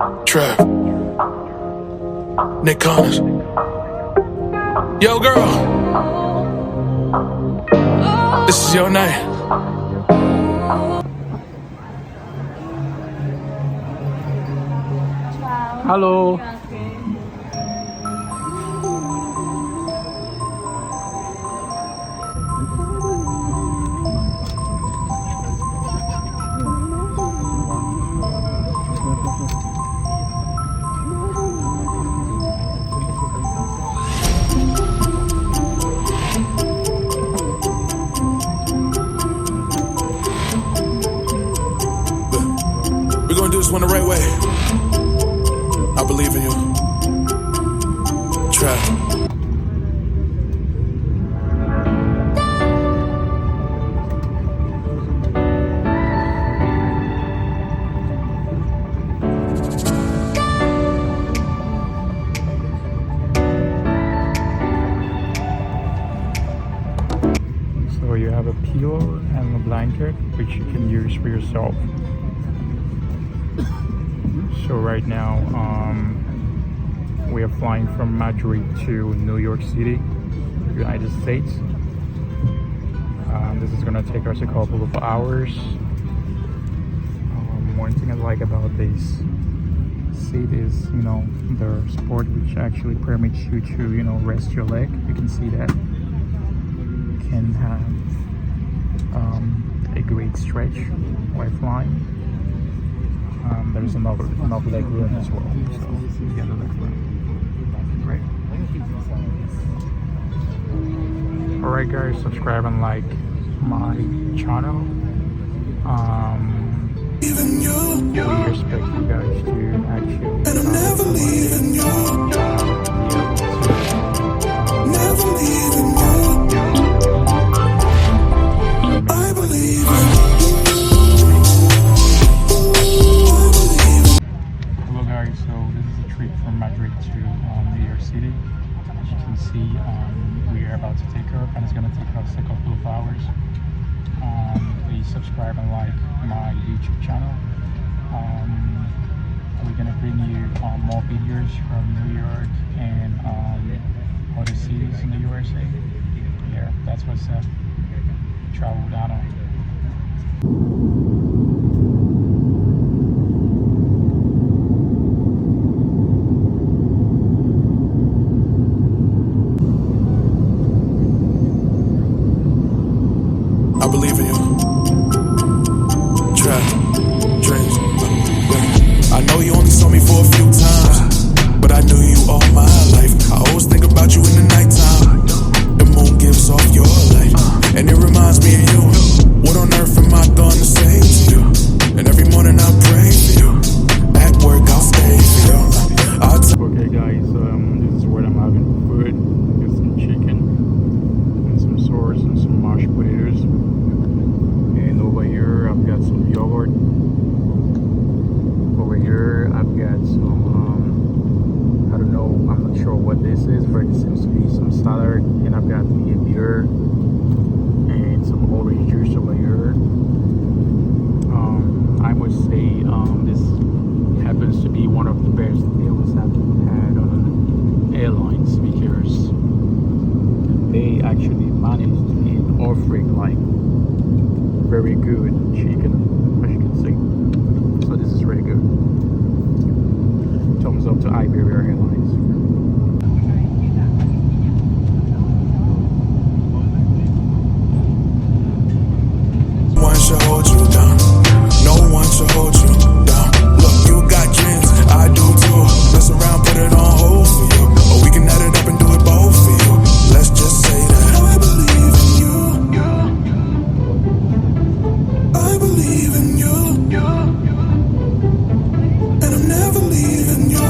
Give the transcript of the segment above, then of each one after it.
Trap. Nick Connors. Yo, girl. This is your night. Hello. We're gonna do this one the right way. I believe in you. Trap. So you have a pillow and a blanket which you can use for yourself. So right now we are flying from Madrid to New York City, United States. This is gonna take us a couple of hours. One thing I like about this seat is, the sport which actually permits you to, rest your leg. You can see that you can have a great stretch while flying. There's enough leg room as well, so you get the leg room. Great. Alright guys, subscribe and like my channel. We expect you guys to actually Never leaving you. Never leaving you. I believe in you. Hello guys, so this is a trip from Madrid to New York City. As you can see, we are about to take off and it's going to take us a couple of hours. Please subscribe and like my YouTube channel. We're going to bring you more videos from New York and other cities in the USA. Yeah, that's what's up. Travel down on. I believe in you. Trap. Dreams. I know you only saw me for a few times, but I knew you all my life. I always think about you in the nighttime. The moon gives off your light, and it reminds me of you. What on earth am I gonna say to you? And every morning I pray for you. At work I'll stay for you. Okay guys, this is what I'm having for food. Got some chicken and some sauce and some mashed potatoes. And over here I've got some yogurt. Over here I've got some, I don't know, I'm not sure what this is, but it seems to be some salad. And I've got me a beer and some orange juice over here. I must say this happens to be one of the best meals I've had on airlines, because they actually managed in offering like very good chicken, as you can see. So this is really good. Thumbs up to Iberia Airlines. One should hold you down. No one should hold you down. Look, you got dreams, I do too. Mess around, put it on hold for you. Or we can add it up and do it both for you. Let's just say that I believe in you. I believe in you. And I'm never leaving you.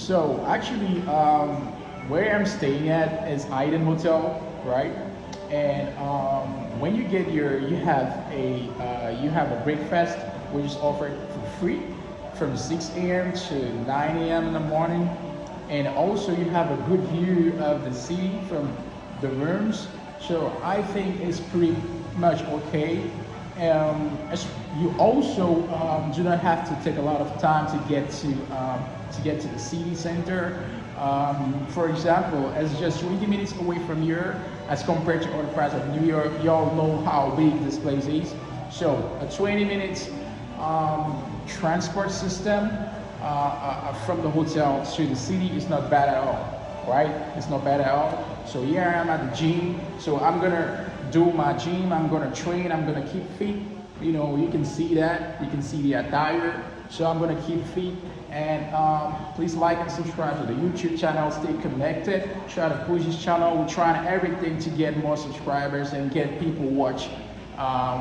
So actually, where I'm staying at is Iden Hotel, right? And when you get your, you have a breakfast which is offered for free from 6 a.m. to 9 a.m. in the morning, and also you have a good view of the city from the rooms. So I think it's pretty much okay. You also do not have to take a lot of time to get to the city center. For example, it's just 20 minutes away from here as compared to other parts of New York. Y'all know how big this place is. So a 20 minutes transport system from the hotel to the city is not bad at all, right? It's not bad at all. So here I am at the gym. So I'm gonna do my gym. I'm gonna train. I'm gonna keep fit. You know, you can see that. You can see the attire. So I'm gonna keep fit. And please like and subscribe to the YouTube channel. Stay connected. Try to push this channel. We're trying everything to get more subscribers and get people watch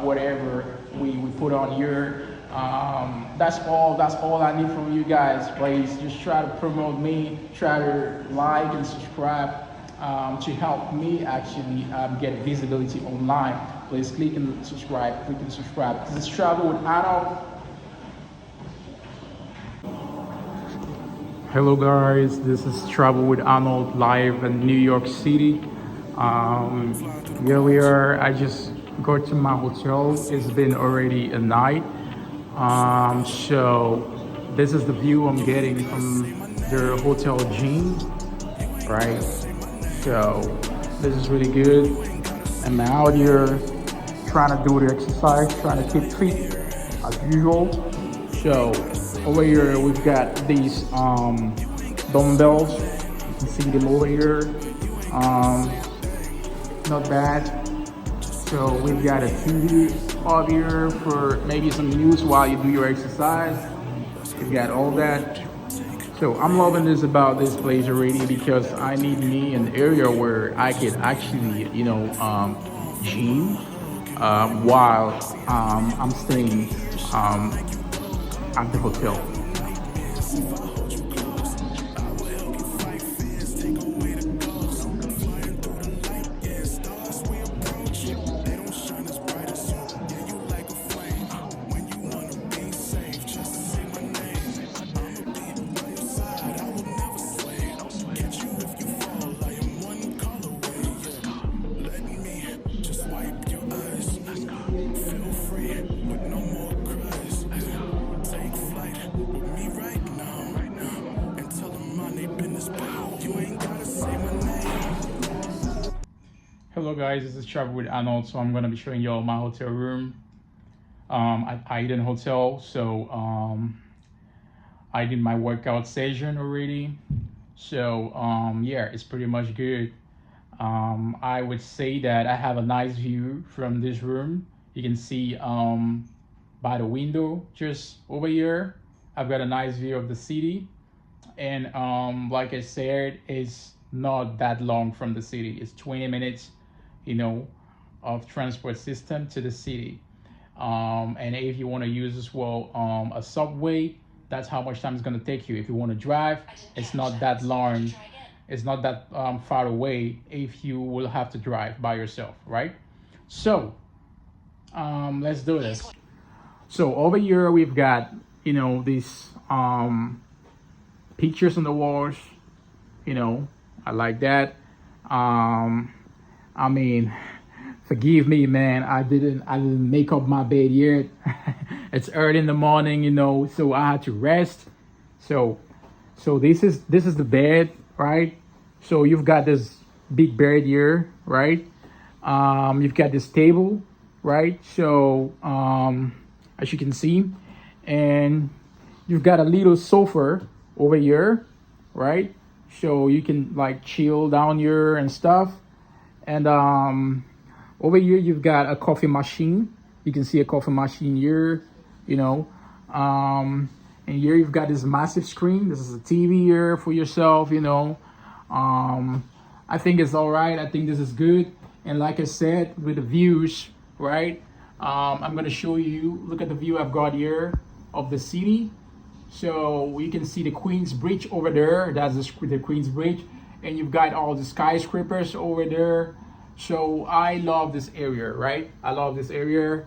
whatever we put on here. That's all I need from you guys. Please just try to promote me. Try to like and subscribe to help me actually get visibility online. Please click and subscribe. Click and subscribe. This is Travel with Arnold. Hello guys, this is Travel with Arnold live in New York City. Here we are. I just got to my hotel. It's been already a night. So this is the view I'm getting from the hotel gym, right? So this is really good. I'm out here trying to do the exercise, trying to keep fit as usual. So over here we've got these dumbbells. You can see them over here. Not bad. So we've got a TV up here for maybe some news while you do your exercise. We've got all that. So I'm loving this about this place already because I need me an area where I could actually, gym while I'm staying at the hotel. Hello guys, this is Travel with Arnold. So I'm gonna be showing you all my hotel room at Iden Hotel. So I did my workout session already. So yeah, it's pretty much good. I would say that I have a nice view from this room. You can see by the window just over here. I've got a nice view of the city, and like I said, it's not that long from the city. It's 20 minutes, of transport system to the city. And if you want to use as well a subway, that's how much time it's going to take you. If you want to drive, it's not that long. It's not that far away if you will have to drive by yourself, right? So let's do this. So over here we've got these pictures on the walls. I like that. I mean, forgive me, man. I didn't make up my bed yet. It's early in the morning, so I had to rest. So this is the bed, right? So you've got this big bed here, right? You've got this table, right? So as you can see, and you've got a little sofa over here, right? So you can like chill down here and stuff. And over here you've got a coffee machine. You can see a coffee machine here, and here you've got this massive screen. This is a TV here for yourself, I think it's all right. I think this is good. And like I said, with the views, right? I'm gonna show you. Look at the view I've got here of the city. So you can see the Queens Bridge over there. That's the Queens Bridge. And you've got all the skyscrapers over there. So I love this area, right? I love this area.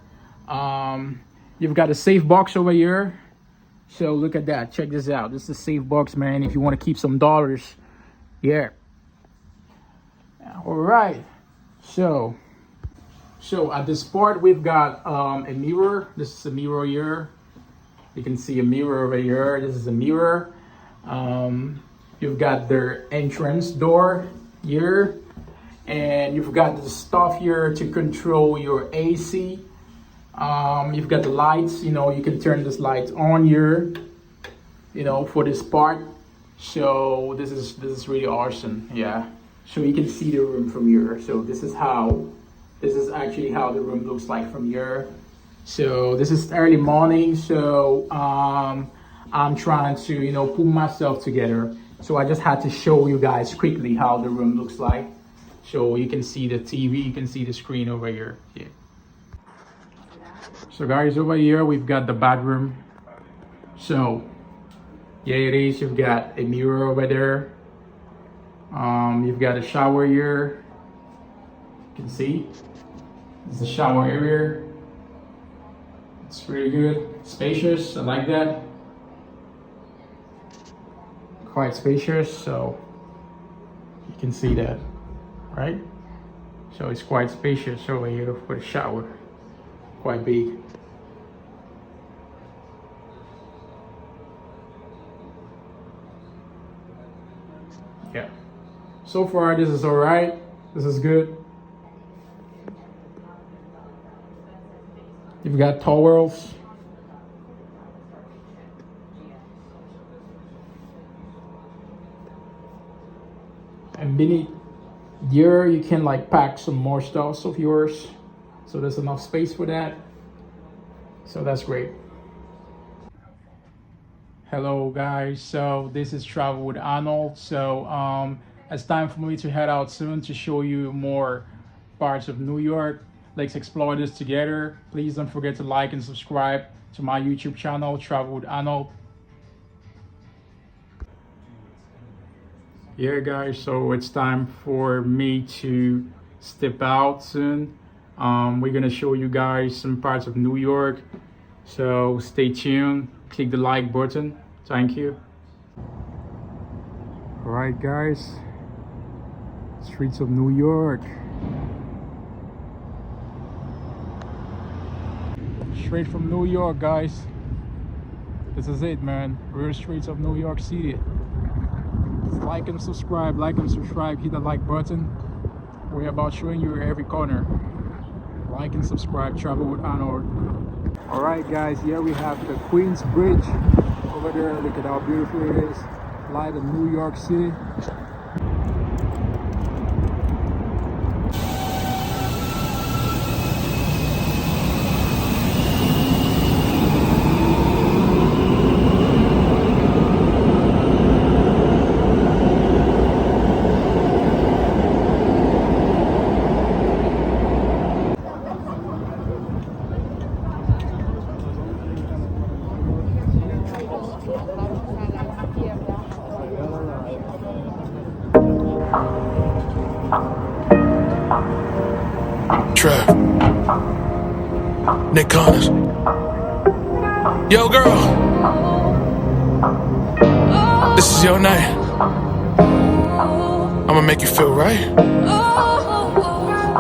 You've got a safe box over here. So look at that. Check this out. This is a safe box, man. If you want to keep some dollars. Yeah. All right. So at this part, we've got a mirror. This is a mirror here. You can see a mirror over here. This is a mirror. You've got their entrance door here. And you've got the stuff here to control your AC. You've got the lights. You know, you can turn this light on here, you know, for this part. So this is really awesome. Yeah. So you can see the room from here. So this is actually how the room looks like from here. So this is early morning. So I'm trying to, you know, pull myself together. So I just had to show you guys quickly how the room looks like. So you can see the TV, you can see the screen over here. Yeah. So guys, over here we've got the bathroom. So yeah, it is. You've got a mirror over there. You've got a shower here. You can see it's a shower area. It's pretty good, spacious. I like that. Quite spacious, so you can see that, right? So it's quite spacious over here for the shower. Quite big. Yeah. So far, this is all right. This is good. You've got towels. And beneath here, you can like pack some more stuff of yours. So there's enough space for that. So that's great. Hello guys, so this is Travel with Arnold. So it's time for me to head out soon to show you more parts of New York. Let's explore this together. Please don't forget to like and subscribe to my YouTube channel, Travel with Arnold. Yeah guys, so it's time for me to step out soon. We're gonna show you guys some parts of New York. So stay tuned, click the like button. Thank you. All right guys, streets of New York. Straight from New York, guys. This is it, man. Real streets of New York City. Just like and subscribe, hit the like button. We're about showing you every corner. Like and subscribe, Travel with Arnold. All right guys, here we have the Queens Bridge over there. Look at how beautiful it is. Light in New York City. Trap. Nick Connors. Yo, girl. This is your night. I'ma make you feel right.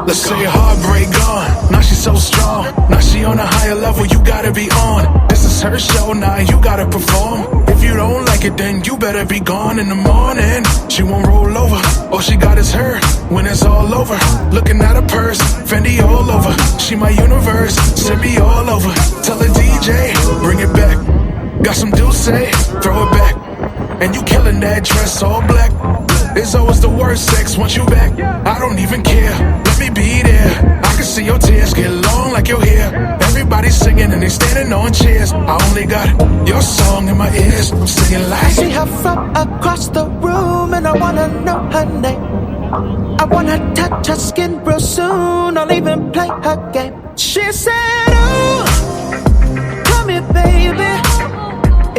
Let's say your heartbreak gone. Now she's so strong. Now she on a higher level, you gotta be on. This is her show, now you gotta perform. If you don't like it, then you better be gone in the morning. She won't roll over. All she got is her. When it's all over, looking at her purse, Fendi all over. She my universe, send me all over. Tell the DJ, bring it back. Got some Dulce, throw it back. And you killing that dress all black. It's always the worst sex once you back. I don't even care, let me be there. I can see your tears get long like your hair. Everybody's singing and they standing on chairs. I only got your song in my ears. I'm singing like I see her from across the room and I wanna know her name. I wanna touch her skin real soon. I'll even play her game. She said, ooh, come here baby.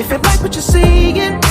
If it like what you're seeing.